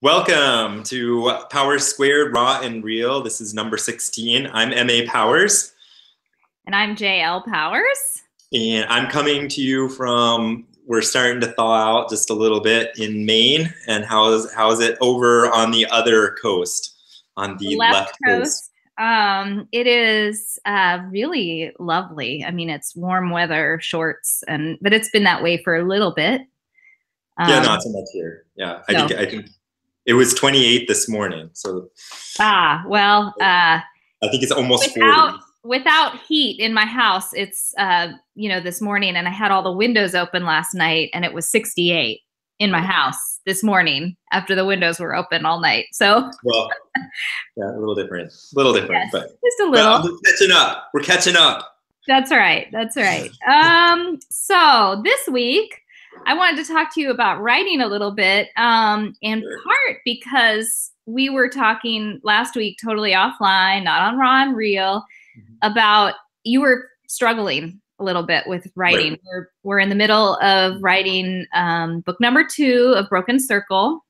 Welcome to Powerssquared Raw and Real. This is number 16. I'm M.A. Powers. And I'm J.L. Powers. And I'm coming to you from, we're starting to thaw out just a little bit in Maine. And how is it over on the other coast, on the left coast? It is really lovely. I mean, it's warm weather, shorts, but it's been that way for a little bit. Yeah, not so much here. Yeah, I think it was 28 this morning. So I think it's almost 40. Without heat in my house, it's this morning, and I had all the windows open last night, and it was 68 in my house this morning after the windows were open all night. So well, yeah, a little different, yes, but just a little. We're catching up. We're catching up. That's right. That's right. So this week, I wanted to talk to you about writing a little bit, in part because we were talking last week, totally offline, not on Raw and Real, about you were struggling a little bit with writing. Right. We're in the middle of writing book number 2 of Broken Circle,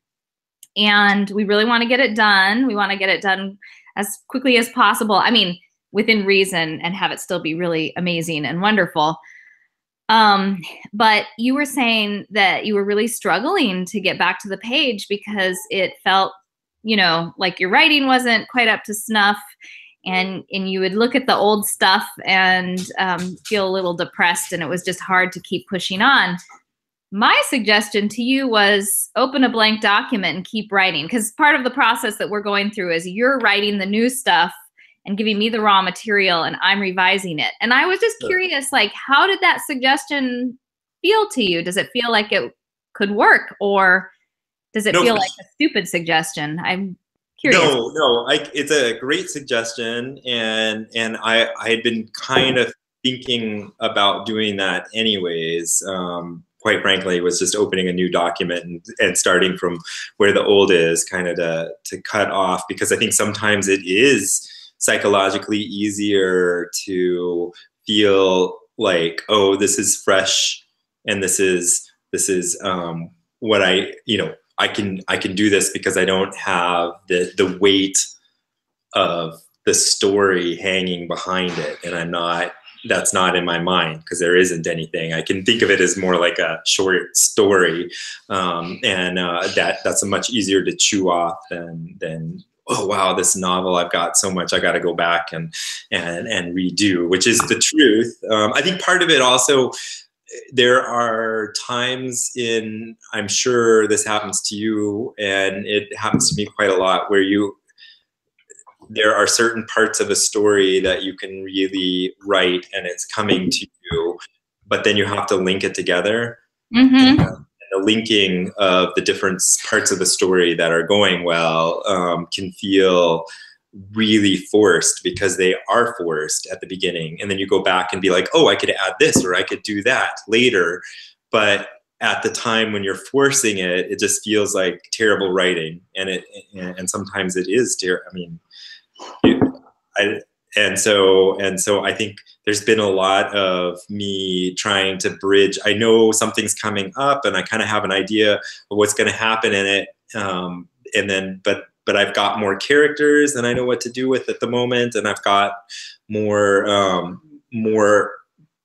and we really want to get it done. We want to get it done as quickly as possible. I mean, within reason, and have it still be really amazing and wonderful. But you were saying that you were really struggling to get back to the page because it felt, like your writing wasn't quite up to snuff, and you would look at the old stuff and feel a little depressed, and it was just hard to keep pushing on. My suggestion to you was open a blank document and keep writing, because part of the process that we're going through is you're writing the new stuff and giving me the raw material, and I'm revising it. And I was just curious, how did that suggestion feel to you? Does it feel like it could work, or does it feel like a stupid suggestion? I'm curious. No, it's a great suggestion, and I had been kind of thinking about doing that anyways. Quite frankly, it was just opening a new document and starting from where the old is, kind of to cut off, because I think sometimes it is psychologically easier to feel like, oh, this is fresh, and this is what I can do this because I don't have the weight of the story hanging behind it, and that's not in my mind because there isn't anything. I can think of it as more like a short story, and that's much easier to chew off than oh wow, this novel, I've got so much I got to go back and redo, which is the truth. I think part of it also, there are times I'm sure this happens to you, and it happens to me quite a lot, where there are certain parts of a story that you can really write and it's coming to you, but then you have to link it together. Mm-hmm. And the linking of the different parts of the story that are going well can feel really forced, because they are forced at the beginning. And then you go back and be like, oh, I could add this, or I could do that later. But at the time when you're forcing it, it just feels like terrible writing. And sometimes it is terrible. I mean, and so I think there's been a lot of me trying to bridge. I know something's coming up, and I kind of have an idea of what's going to happen in it. And then, but I've got more characters than I know what to do with at the moment, and I've got more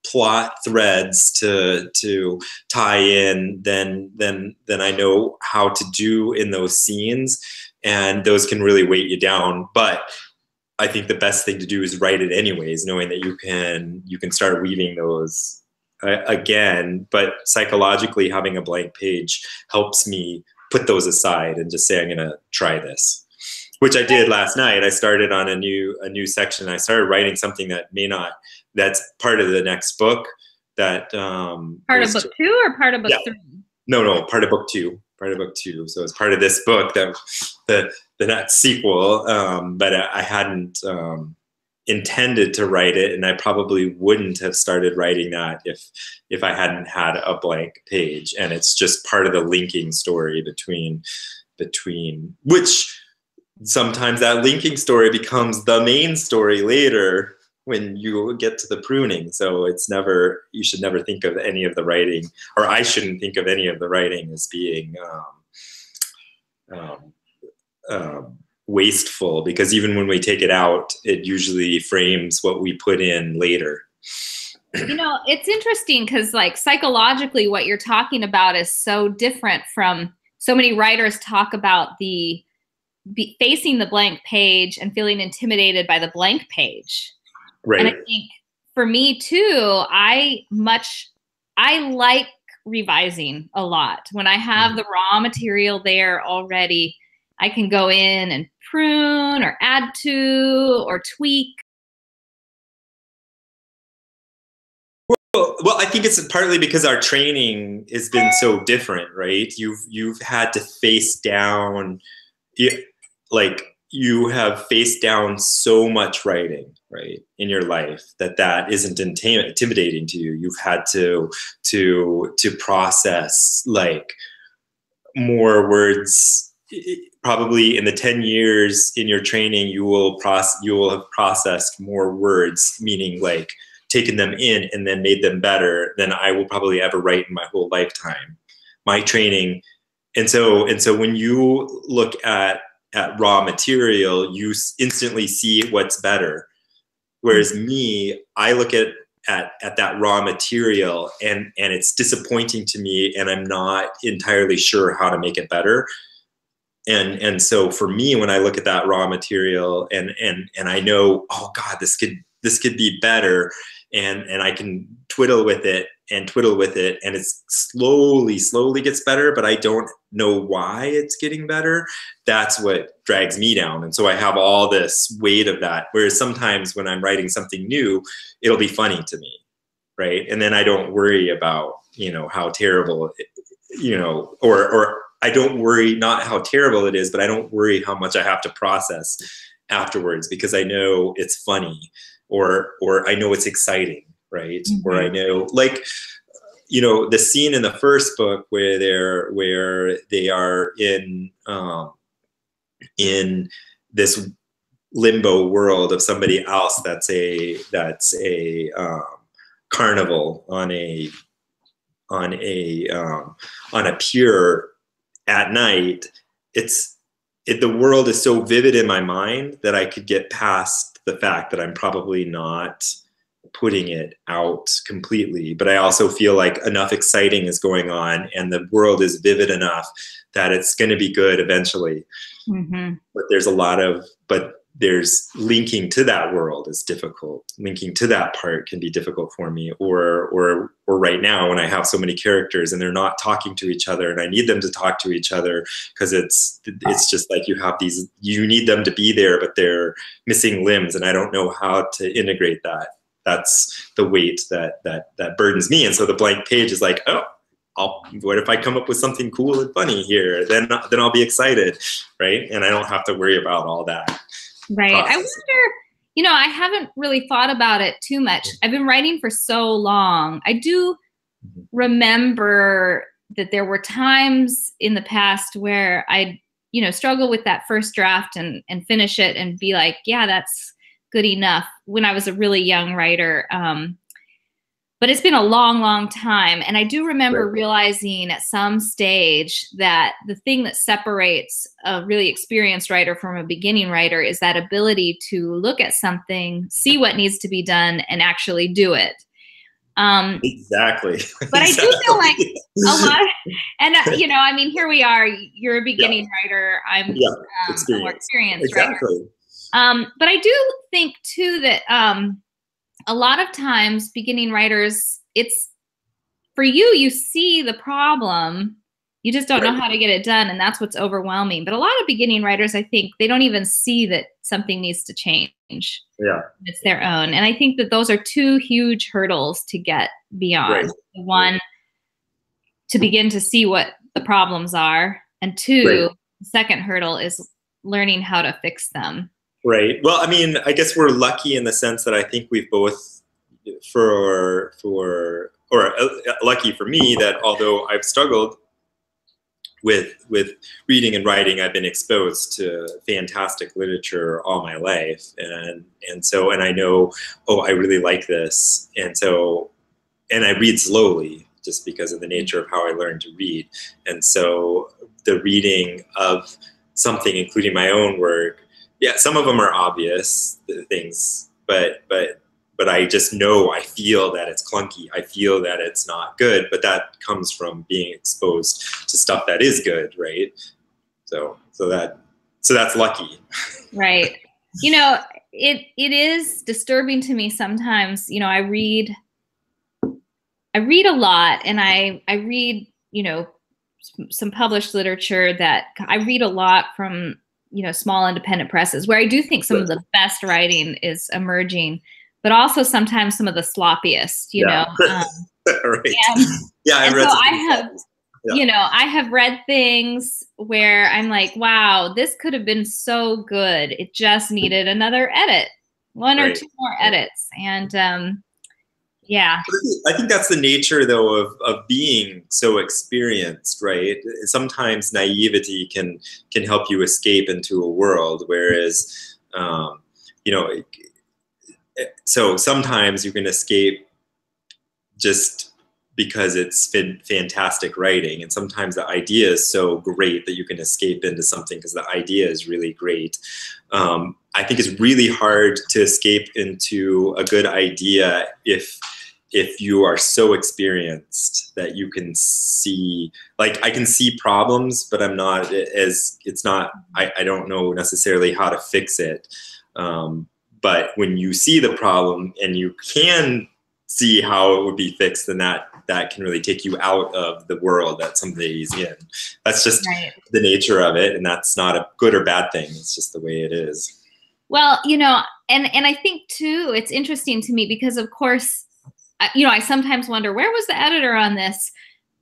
plot threads to tie in than I know how to do in those scenes, and those can really weight you down. But I think the best thing to do is write it anyways, knowing that you can start weaving those again. But psychologically, having a blank page helps me put those aside and just say, I'm going to try this, which I did last night. I started on a new section. I started writing something that's part of the next book. That part of book 2 or part of book 3? No, part of book 2. Part of book 2. So it's part of this book, that the next sequel. But I hadn't intended to write it, and I probably wouldn't have started writing that if I hadn't had a blank page. And it's just part of the linking story between which sometimes that linking story becomes the main story later when you get to the pruning. So you should never think of any of the writing, or I shouldn't think of any of the writing as being wasteful, because even when we take it out, it usually frames what we put in later. You know, it's interesting because like psychologically what you're talking about is so different from, so many writers talk about facing the blank page and feeling intimidated by the blank page. Right. And I think for me too, I like revising a lot. When I have the raw material there already, I can go in and prune or add to or tweak. Well, I think it's partly because our training has been so different, right? You've had to face down, like you have faced down so much writing, right, in your life that isn't intimidating to you. You've had to process like more words. Probably in the 10 years in your training, you will have processed more words, meaning like taken them in and then made them better than I will probably ever write in my whole lifetime. My training. And so when you look at raw material, you instantly see what's better. Whereas me, I look at that raw material and it's disappointing to me, and I'm not entirely sure how to make it better. And so for me, when I look at that raw material and I know, oh God, this could be better, and I can twiddle with it, and it slowly gets better, but I don't know why it's getting better. That's what drags me down. And so I have all this weight of that. Whereas sometimes when I'm writing something new, it'll be funny to me, right? And then I don't worry about, how terrible, or I don't worry not how terrible it is, but I don't worry how much I have to process afterwards, because I know it's funny, or I know it's exciting, right? Mm-hmm. Or I know, like, the scene in the first book where they are in this limbo world of somebody else that's a carnival on a pier at night. The world is so vivid in my mind that I could get past the fact that I'm probably not putting it out completely, but I also feel like enough exciting is going on and the world is vivid enough that it's going to be good eventually. Mm-hmm. But there's linking to that world is difficult. Linking to that part can be difficult for me, or right now when I have so many characters and they're not talking to each other and I need them to talk to each other, because it's just like you need them to be there, but they're missing limbs and I don't know how to integrate that. That's the weight that burdens me. And so the blank page is like, oh, what if I come up with something cool and funny here? Then I'll be excited, right? And I don't have to worry about all that. Right. Process. I wonder, I haven't really thought about it too much. I've been writing for so long. I do remember that there were times in the past where I'd, struggle with that first draft and finish it and be like, yeah, that's good enough, when I was a really young writer. But it's been a long, long time. And I do remember realizing at some stage that the thing that separates a really experienced writer from a beginning writer is that ability to look at something, see what needs to be done, and actually do it. Exactly. But I do feel like a lot, and here we are, you're a beginning writer. I'm a more experienced writer. But I do think too that a lot of times beginning writers, it's for you see the problem, you just don't know how to get it done. And that's what's overwhelming. But a lot of beginning writers, I think they don't even see that something needs to change. Yeah. It's their own. And I think that those are two huge hurdles to get beyond. One, to begin to see what the problems are. And two, the second hurdle is learning how to fix them. Right. Well, I mean, I guess we're lucky in the sense that I think we've both, lucky for me that although I've struggled with reading and writing, I've been exposed to fantastic literature all my life, and I know, I really like this, and I read slowly just because of the nature of how I learned to read, and so the reading of something, including my own work, yeah, some of them are obvious things, but I just know, I feel that it's clunky. I feel that it's not good, but that comes from being exposed to stuff that is good, right? So that's lucky. Right. You know, it is disturbing to me sometimes. You know, I read a lot, and I read, you know, some published literature that I read a lot from, you know, small independent presses, where I do think some of the best writing is emerging, but also sometimes some of the sloppiest, you know. Right. I've read. So I have, you know, I have read things where I'm like, wow, this could have been so good. It just needed another edit, one or two more edits, and yeah. I think that's the nature, though, of being so experienced, right? Sometimes naivety can help you escape into a world, whereas, you know, so sometimes you can escape just because it's fantastic writing, and sometimes the idea is so great that you can escape into something because the idea is really great. I think it's really hard to escape into a good idea if you are so experienced that you can see, like, I can see problems, but I'm not as, it's not, I don't know necessarily how to fix it. But when you see the problem and you can see how it would be fixed, then that can really take you out of the world that somebody's in. That's just the nature of it, and that's not a good or bad thing. It's just the way it is. Well, you know, and I think too, it's interesting to me because, of course, you know, I sometimes wonder, where was the editor on this?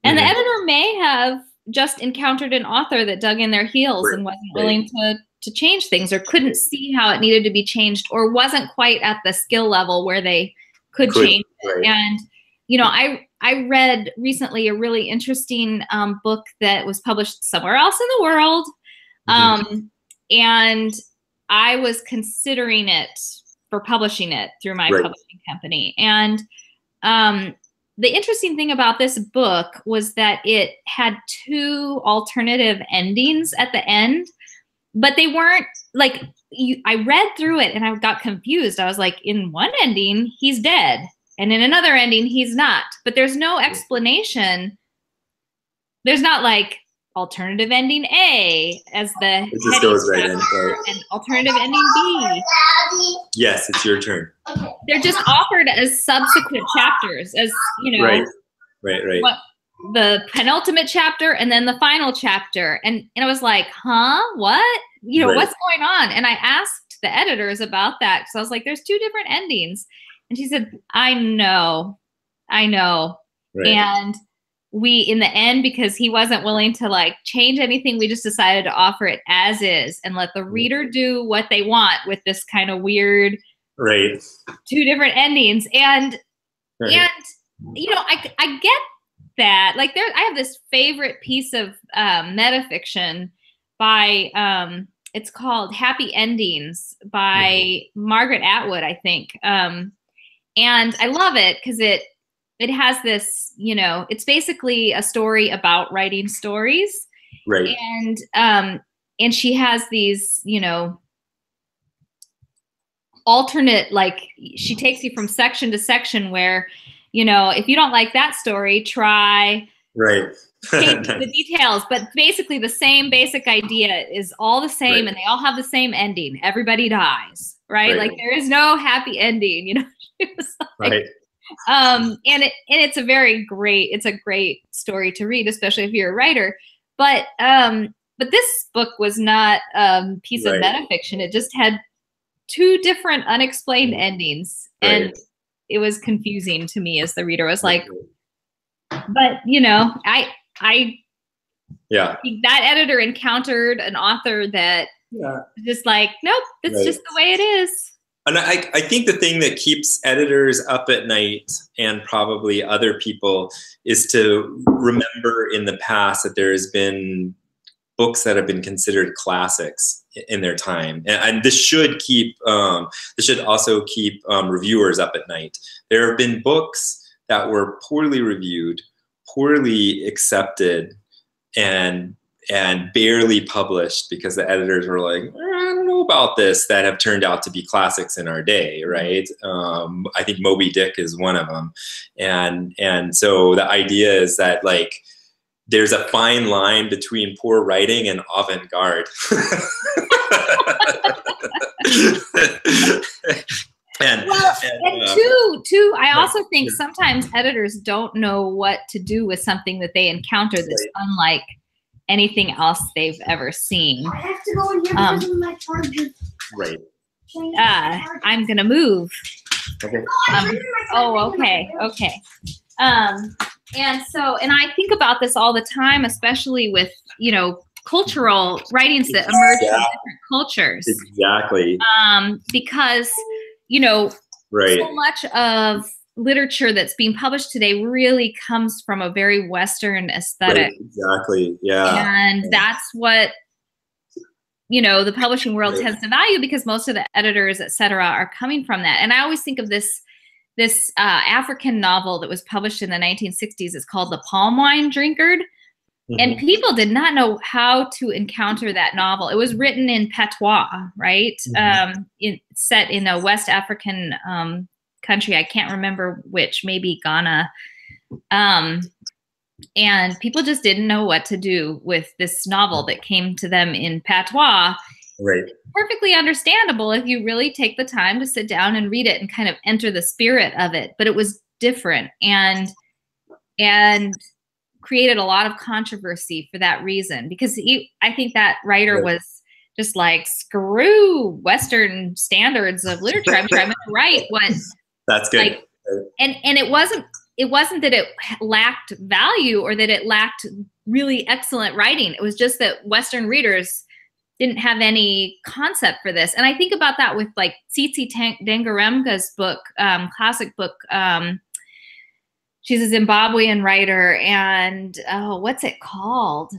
And the editor may have just encountered an author that dug in their heels and wasn't willing to change things, or couldn't see how it needed to be changed, or wasn't quite at the skill level where they could change it. And, you know, I read recently a really interesting book that was published somewhere else in the world. And I was considering it for publishing it through my publishing company. And the interesting thing about this book was that it had two alternative endings at the end, but they weren't like, I read through it and I got confused. I was like, in one ending, he's dead, and in another ending, he's not. But there's no explanation. There's not like alternative ending A as the it just goes right in, and alternative ending B. Yes, it's your turn. They're just offered as subsequent chapters, as, you know, what, the penultimate chapter and then the final chapter. And I was like, huh, what? You know, what's going on? And I asked the editors about that, because I was like, there's two different endings. And she said, I know. And we, in the end, because he wasn't willing to like change anything, we just decided to offer it as is and let the reader do what they want with this kind of weird two different endings. And you know, I get that. Like, I have this favorite piece of metafiction by it's called Happy Endings by Margaret Atwood, I think. And I love it because it has this, you know, it's basically a story about writing stories. And she has these, you know, alternate, like, she takes you from section to section where, you know, if you don't like that story, try change the details. But basically the same basic idea is all the same, and they all have the same ending. Everybody dies, like there is no happy ending, you know. Like, and it's a great story to read, especially if you're a writer. But this book was not a piece of metafiction. It just had two different unexplained endings, and it was confusing to me as the reader. I was like, but, you know, I think that editor encountered an author that just like, nope, that's just the way it is. And I think the thing that keeps editors up at night, and probably other people, is to remember in the past that there has been books that have been considered classics in their time, and this should also keep reviewers up at night. There have been books that were poorly reviewed, poorly accepted, and and barely published because the editors were like, I don't know about this, that have turned out to be classics in our day, right? I think Moby Dick is one of them. And so the idea is that like, there's a fine line between poor writing and avant-garde. I also think sometimes editors don't know what to do with something that they encounter that's unlike anything else they've ever seen. I have to go in here because of my charger. Right. I'm gonna move. Okay. Okay. And I think about this all the time, especially with, you know, cultural writings that emerge from different cultures. Exactly. Because, you know, so much of literature that's being published today really comes from a very Western aesthetic. Right, exactly. Yeah. And that's what, you know, the publishing world tends to value because most of the editors, et cetera, are coming from that. And I always think of this African novel that was published in the 1960s. It's called The Palm Wine Drinkard. And people did not know how to encounter that novel. It was written in patois, right? Set in a West African country. I can't remember which, maybe Ghana. And people just didn't know what to do with this novel that came to them in patois. Right. Perfectly understandable if you really take the time to sit down and read it and kind of enter the spirit of it. But it was different and created a lot of controversy for that reason, because I think that writer was just like, screw Western standards of literature. I'm trying to write what. That's good. Like, and it wasn't that it lacked value or that it lacked really excellent writing. It was just that Western readers didn't have any concept for this. And I think about that with like Tsitsi Dangarembga's book, classic book. She's a Zimbabwean writer, and what's it called?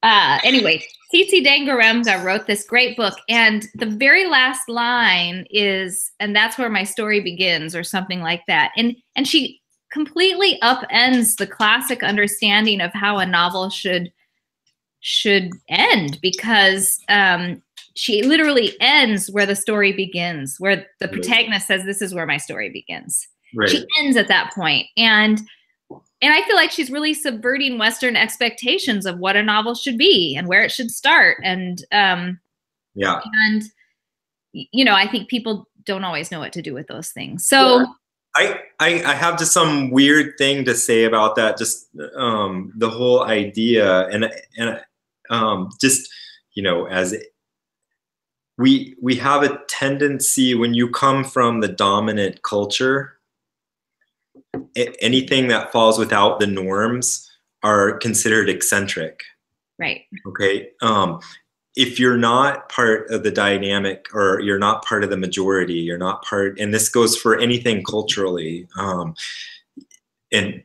Anyway, Tsitsi Dangarembga wrote this great book, and the very last line is, "And that's where my story begins," or something like that. And she completely upends the classic understanding of how a novel should end, because she literally ends where the story begins, where the protagonist says, "This is where my story begins." Right. She ends at that point. And I feel like she's really subverting Western expectations of what a novel should be and where it should start. And and you know, I think people don't always know what to do with those things. So I have just some weird thing to say about that. Just the whole idea, and just, you know, as we have a tendency, when you come from the dominant culture, anything that falls without the norms are considered eccentric. Right. Okay. If you're not part of the dynamic, or you're not part of the majority, you're not part, and this goes for anything culturally. And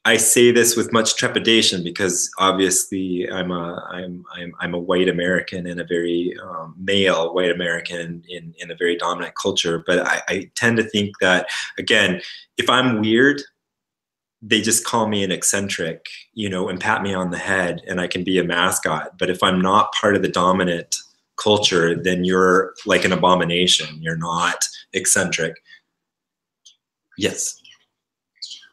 I say this with much trepidation, because obviously I'm a white American, and a very male white American in a very dominant culture. But I tend to think that, again, if I'm weird, they just call me an eccentric, you know, and pat me on the head, and I can be a mascot. But if I'm not part of the dominant culture, then you're like an abomination. You're not eccentric. Yes.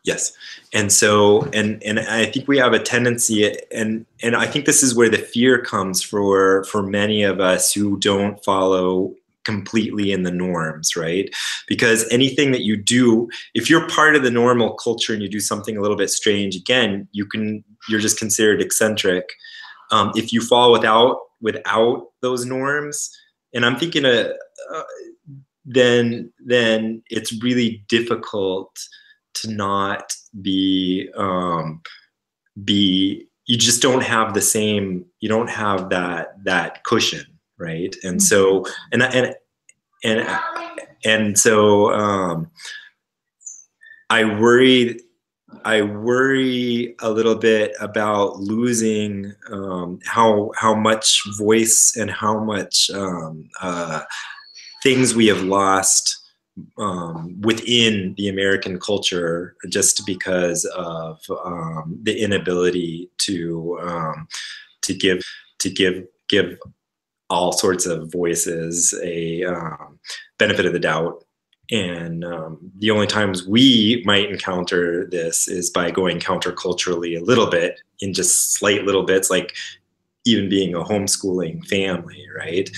Yes. And so, and I think we have a tendency, and I think this is where the fear comes for many of us who don't follow completely in the norms, right? Because anything that you do, if you're part of the normal culture and you do something a little bit strange, again, you're just considered eccentric. If you fall without those norms, and I'm thinking then it's really difficult to not be you just don't have the same, you don't have that cushion, right? And so and so I worry a little bit about losing how much voice and how much things we have lost within the American culture, just because of the inability to give all sorts of voices a benefit of the doubt. And the only times we might encounter this is by going counterculturally a little bit, in just slight little bits, like even being a homeschooling family, right?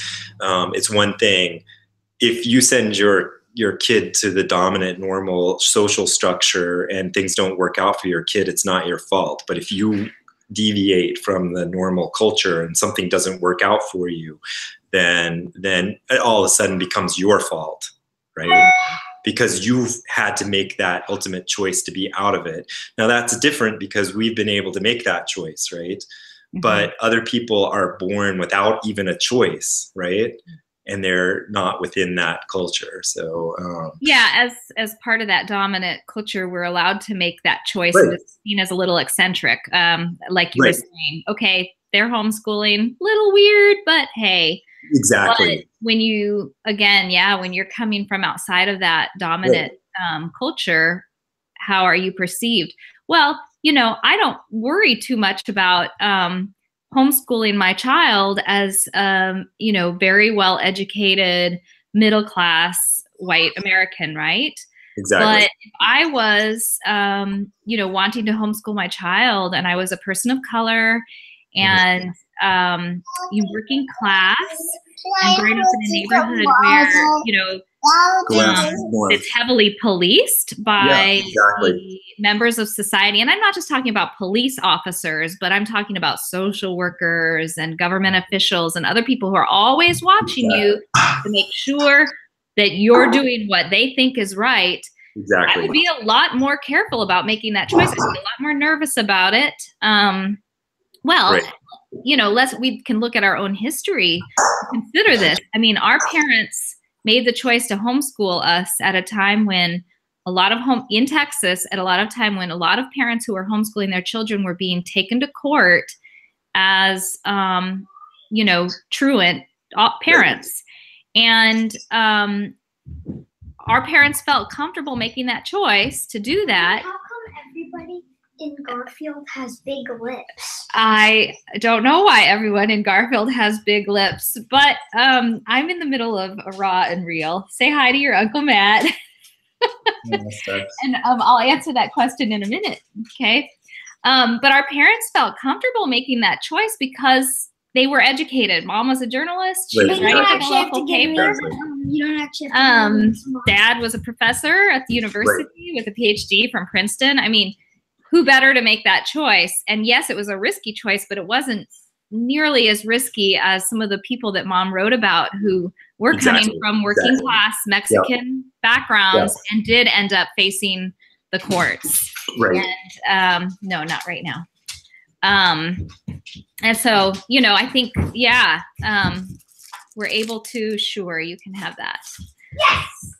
It's one thing if you send your kid to the dominant normal social structure and things don't work out for your kid, it's not your fault. But if you deviate from the normal culture and something doesn't work out for you, then it all of a sudden becomes your fault, right? Because you've had to make that ultimate choice to be out of it. Now that's different because we've been able to make that choice, right? Mm-hmm. But other people are born without even a choice, right? And they're not within that culture. So yeah, as part of that dominant culture, we're allowed to make that choice. Right. And it's seen as a little eccentric, like you were saying. Okay, they're homeschooling, little weird, but hey. Exactly. But when you, again, when you're coming from outside of that dominant culture, how are you perceived? Well, I don't worry too much about homeschooling my child as, very well educated, middle class, white American, right? Exactly. But if I was, wanting to homeschool my child and I was a person of color and working class and growing up in a neighborhood where, it's heavily policed by the members of society. And I'm not just talking about police officers, but I'm talking about social workers and government officials and other people who are always watching you to make sure that you're doing what they think is right. Exactly. I would be a lot more careful about making that choice. I'd be a lot more nervous about it. We can look at our own history to consider this. I mean, our parents made the choice to homeschool us at a time when in Texas, at a lot of time when a lot of parents who were homeschooling their children were being taken to court as, truant parents. And our parents felt comfortable making that choice to do that. How come everybody in Garfield has big lips? I don't know why everyone in Garfield has big lips, but I'm in the middle of a Raw and Real. Say hi to your Uncle Matt. And I'll answer that question in a minute, okay? But our parents felt comfortable making that choice because they were educated. Mom was a journalist. She was writing for the local paper. You don't actually have to Dad was a professor at the university with a PhD from Princeton. I mean, who better to make that choice? And yes, it was a risky choice, but it wasn't nearly as risky as some of the people that Mom wrote about who were coming from working class Mexican backgrounds and did end up facing the courts. Right. And no, not right now. And so, I think, we're able to, sure, you can have that. Yes.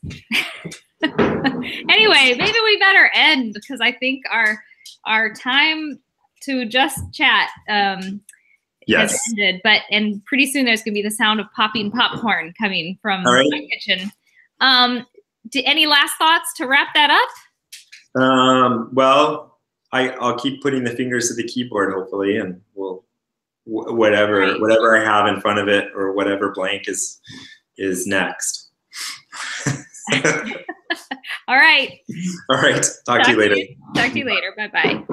Anyway, maybe we better end because I think our time to just chat has ended. And pretty soon there's going to be the sound of popping popcorn coming from my kitchen. Any last thoughts to wrap that up? Well, I'll keep putting the fingers to the keyboard, hopefully, and we'll whatever I have in front of it or whatever blank is next. All right. All right. Talk to you later. Talk to you later. Bye-bye.